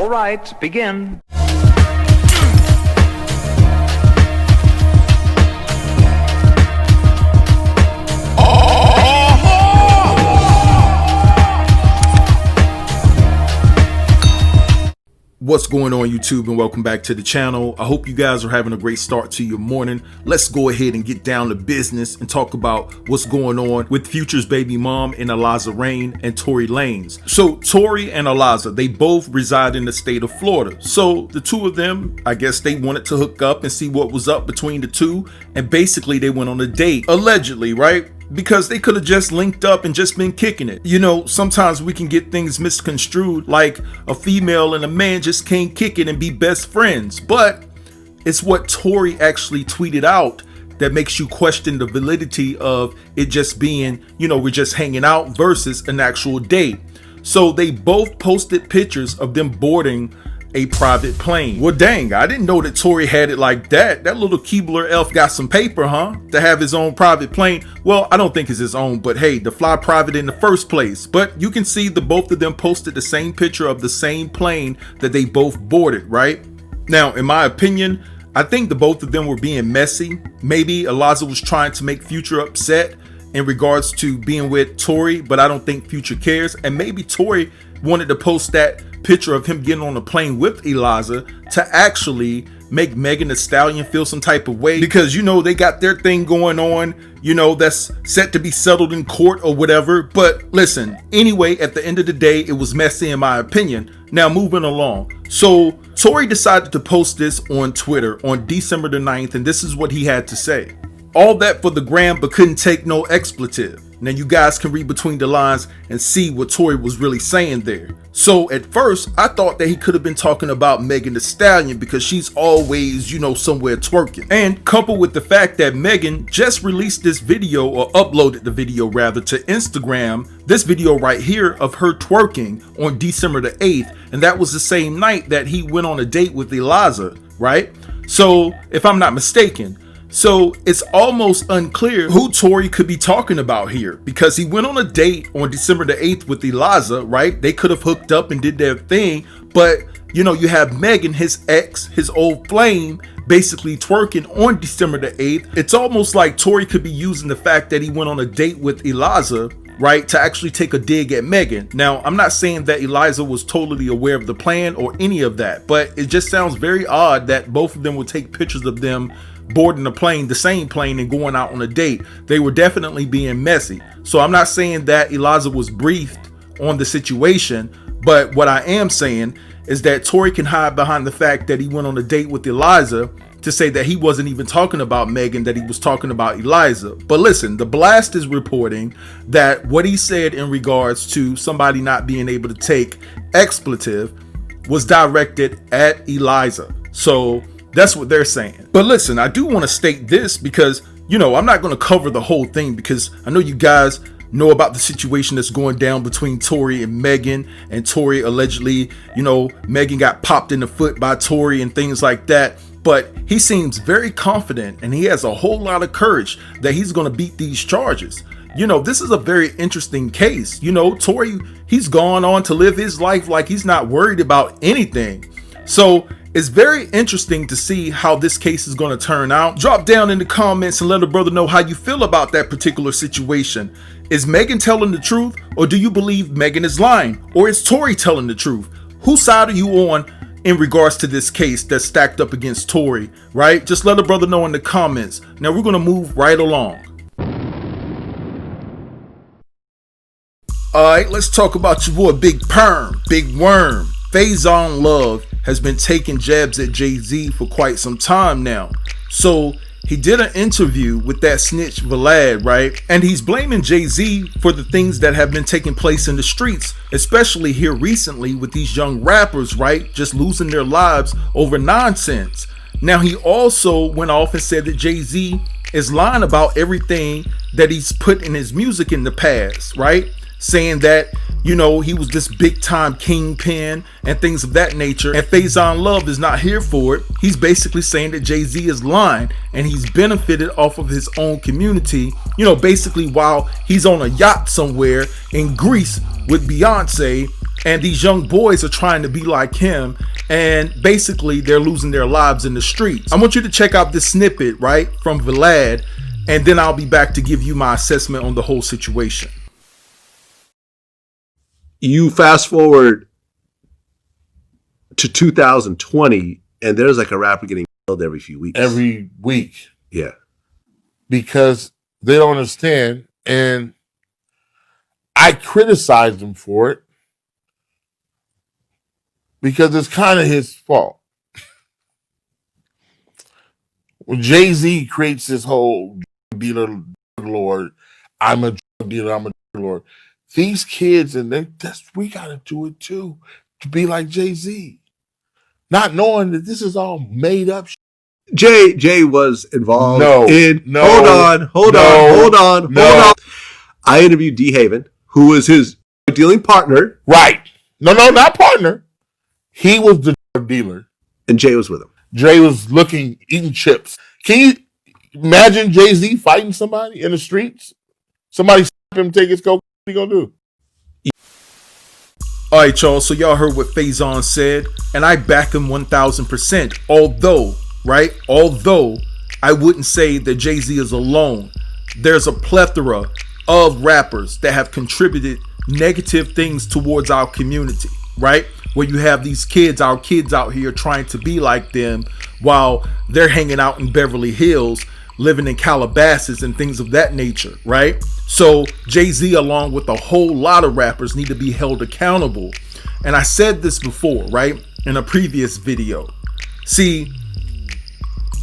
All right, begin. What's going on, YouTube, and welcome back to the channel. I hope you guys are having a great start to your morning. Let's go ahead and get down to business and talk about what's going on with Future's baby mom and Eliza Reign and Tory Lanez. So Tory and Eliza, they both reside in the state of Florida. So the two of them, I guess they wanted to hook up and see what was up between the two. And basically they went on a date, allegedly, right? Because they could have just linked up and just been kicking it. You know, sometimes we can get things misconstrued like a female and a man just can't kick it and be best friends. But it's what Tory actually tweeted out that makes you question the validity of it just being, you know, we're just hanging out versus an actual date. So they both posted pictures of them boarding a private plane. Well, dang, I didn't know that Tory had it like that. That little Keebler elf got some paper, huh? To have his own private plane. Well, I don't think it's his own, but hey, to fly private in the first place. But you can see the both of them posted the same picture of the same plane that they both boarded, right? Now, in my opinion, I think the both of them were being messy. Maybe Eliza was trying to make Future upset in regards to being with Tory, but I don't think Future cares. And maybe Tory wanted to post that picture of him getting on a plane with Eliza to actually make Megan Thee Stallion feel some type of way, because you know they got their thing going on, you know, that's set to be settled in court or whatever. But listen, anyway, at the end of the day, it was messy in my opinion. Now moving along, so Tory decided to post this on Twitter on December the 9th, and this is what he had to say. All that for the gram, but couldn't take no expletive. Now you guys can read between the lines and see what Tory was really saying there. So at first, I thought that he could have been talking about Megan Thee Stallion because she's always, you know, somewhere twerking. And coupled with the fact that Megan just released this video, or uploaded the video rather, to Instagram, this video right here of her twerking on December the 8th. And that was the same night that he went on a date with Eliza, right? So if I'm not mistaken, so it's almost unclear who Tory could be talking about here, because he went on a date on December the 8th with Eliza, right? They could have hooked up and did their thing, but you know, you have Megan, his ex, his old flame, basically twerking on December the 8th. It's almost like Tory could be using the fact that he went on a date with Eliza, right, to actually take a dig at Megan. Now, I'm not saying that Eliza was totally aware of the plan or any of that, but it just sounds very odd that both of them would take pictures of them boarding a plane, the same plane, and going out on a date. They were definitely being messy. So I'm not saying that Eliza was briefed on the situation, but what I am saying is that Tory can hide behind the fact that he went on a date with Eliza to say that he wasn't even talking about Megan, that he was talking about Eliza. But listen, the Blast is reporting that what he said in regards to somebody not being able to take expletive was directed at Eliza. So that's what they're saying. But listen, I do want to state this because, you know, I'm not going to cover the whole thing because I know you guys know about the situation that's going down between Tory and Megan, and Tory allegedly, you know, Megan got popped in the foot by Tory and things like that. But he seems very confident and he has a whole lot of courage that he's going to beat these charges. You know, this is a very interesting case. You know, Tory, he's gone on to live his life like he's not worried about anything. So it's very interesting to see how this case is going to turn out. Drop down in the comments and let a brother know how you feel about that particular situation. Is Megan telling the truth, or do you believe Megan is lying? Or is Tory telling the truth? Whose side are you on in regards to this case that's stacked up against Tory, right? Just let a brother know in the comments. Now we're going to move right along. Alright, let's talk about your boy Big Perm, Big Worm. Faizon Love has been taking jabs at Jay-Z for quite some time now. So he did an interview with that snitch Vlad, right? And he's blaming Jay-Z for the things that have been taking place in the streets, especially here recently with these young rappers, right? Just losing their lives over nonsense. Now he also went off and said that Jay-Z is lying about everything that he's put in his music in the past, right? Saying that, you know, he was this big time kingpin and things of that nature, and Faizon Love is not here for it. He's basically saying that Jay-Z is lying and he's benefited off of his own community, you know, basically while he's on a yacht somewhere in Greece with Beyonce, And these young boys are trying to be like him, and basically they're losing their lives in the streets. I want you to check out this snippet, right, from Vlad, and then I'll be back to give you my assessment on the whole situation. You fast forward to 2020, and there's like a rapper getting killed every few weeks. Every week. Yeah. Because they don't understand. And I criticized him for it because it's kind of his fault. When Jay-Z creates this whole dealer lord, I'm a drug dealer, I'm a drug lord. These kids, and we got to do it too, to be like Jay-Z. Not knowing that this is all made up shit. Jay was involved No. Hold on. I interviewed D. Haven, who was his dealing partner. Right. No, not partner. He was the drug dealer. And Jay was with him. Jay was eating chips. Can you imagine Jay-Z fighting somebody in the streets? Somebody slap him, take his coke. What are you going to do? All right, y'all. So y'all heard what Faizon said, and I back him 1,000%. Although I wouldn't say that Jay-Z is alone. There's a plethora of rappers that have contributed negative things towards our community, right? Where you have these kids, our kids out here trying to be like them while they're hanging out in Beverly Hills, living in Calabasas and things of that nature, right? So Jay-Z, along with a whole lot of rappers, need to be held accountable. And I said this before, right? In a previous video. See,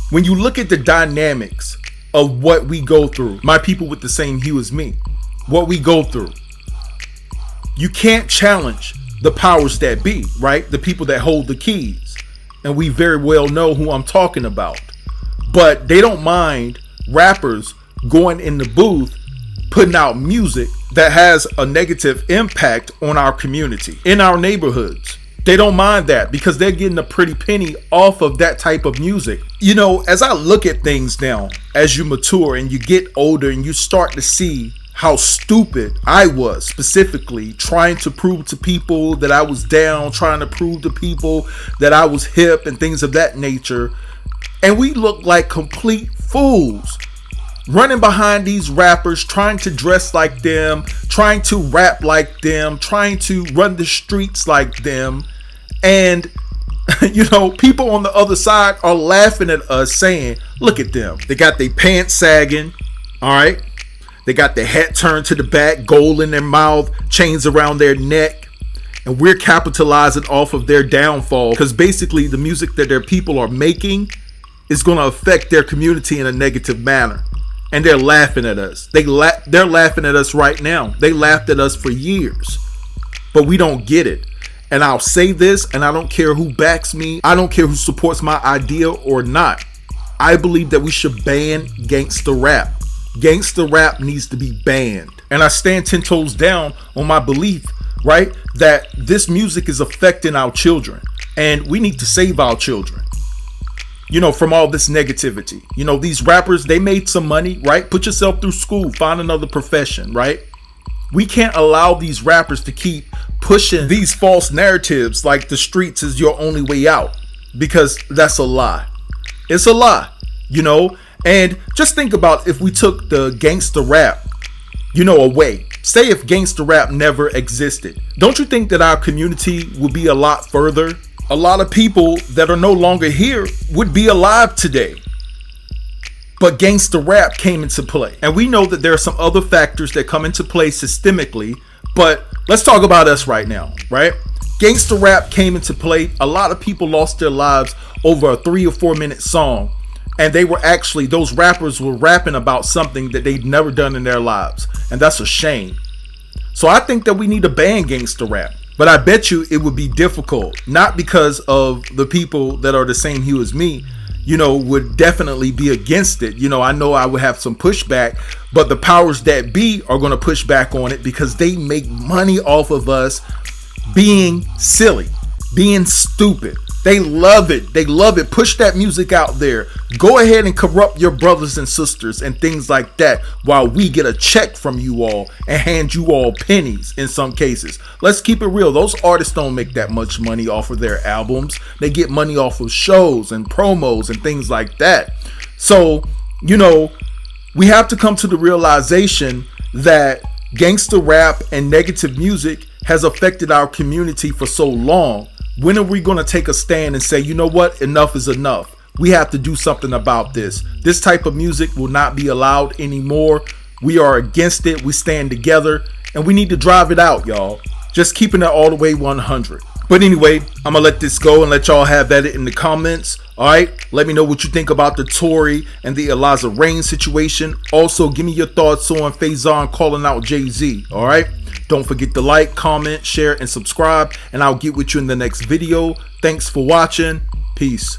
when you look at the dynamics of what we go through, my people with the same hue as me, what we go through, you can't challenge the powers that be, right? The people that hold the keys. And we very well know who I'm talking about. But they don't mind rappers going in the booth, putting out music that has a negative impact on our community, in our neighborhoods. They don't mind that because they're getting a pretty penny off of that type of music. You know, as I look at things now, as you mature and you get older and you start to see how stupid I was, specifically trying to prove to people that I was down, trying to prove to people that I was hip and things of that nature. And we look like complete fools running behind these rappers, trying to dress like them, trying to rap like them, trying to run the streets like them. And, you know, people on the other side are laughing at us saying, look at them. They got their pants sagging, all right? They got their hat turned to the back, gold in their mouth, chains around their neck. And we're capitalizing off of their downfall because basically the music that their people are making is going to affect their community in a negative manner. And they're laughing at us. They're laughing at us right now. They laughed at us for years. But we don't get it. And I'll say this, and I don't care who backs me. I don't care who supports my idea or not. I believe that we should ban gangsta rap. Gangsta rap needs to be banned. And I stand 10 toes down on my belief, right, that this music is affecting our children. And we need to save our children, you know, from all this negativity. You know, these rappers, they made some money, right? Put yourself through school, find another profession, right? We can't allow these rappers to keep pushing these false narratives like the streets is your only way out, because that's a lie. It's a lie, you know? And just think about if we took the gangster rap, you know, away. Say if gangster rap never existed. Don't you think that our community would be a lot further? A lot of people that are no longer here would be alive today. But gangster rap came into play. And we know that there are some other factors that come into play systemically. But let's talk about us right now, right? Gangster rap came into play. A lot of people lost their lives over a 3 or 4 minute song. And they were actually, those rappers were rapping about something that they'd never done in their lives. And that's a shame. So I think that we need to ban gangster rap. But I bet you it would be difficult. Not because of the people that are the same hue as me, you know, would definitely be against it. You know I would have some pushback. But the powers that be are going to push back on it because they make money off of us being silly, being stupid. They love it. They love it. Push that music out there. Go ahead and corrupt your brothers and sisters and things like that while we get a check from you all and hand you all pennies in some cases. Let's keep it real. Those artists don't make that much money off of their albums. They get money off of shows and promos and things like that. So, you know, we have to come to the realization that gangster rap and negative music has affected our community for so long. When are we going to take a stand and say, you know what, enough is enough? We have to do something about this. This type of music will not be allowed anymore. We are against it. We stand together and we need to drive it out, y'all. Just keeping it all the way 100. But anyway, I'm going to let this go and let y'all have at it in the comments. All right, let me know what you think about the Tory and the Eliza Reign situation. Also, give me your thoughts on Faizon calling out Jay-Z. All right, don't forget to like, comment, share, and subscribe. And I'll get with you in the next video. Thanks for watching. Peace.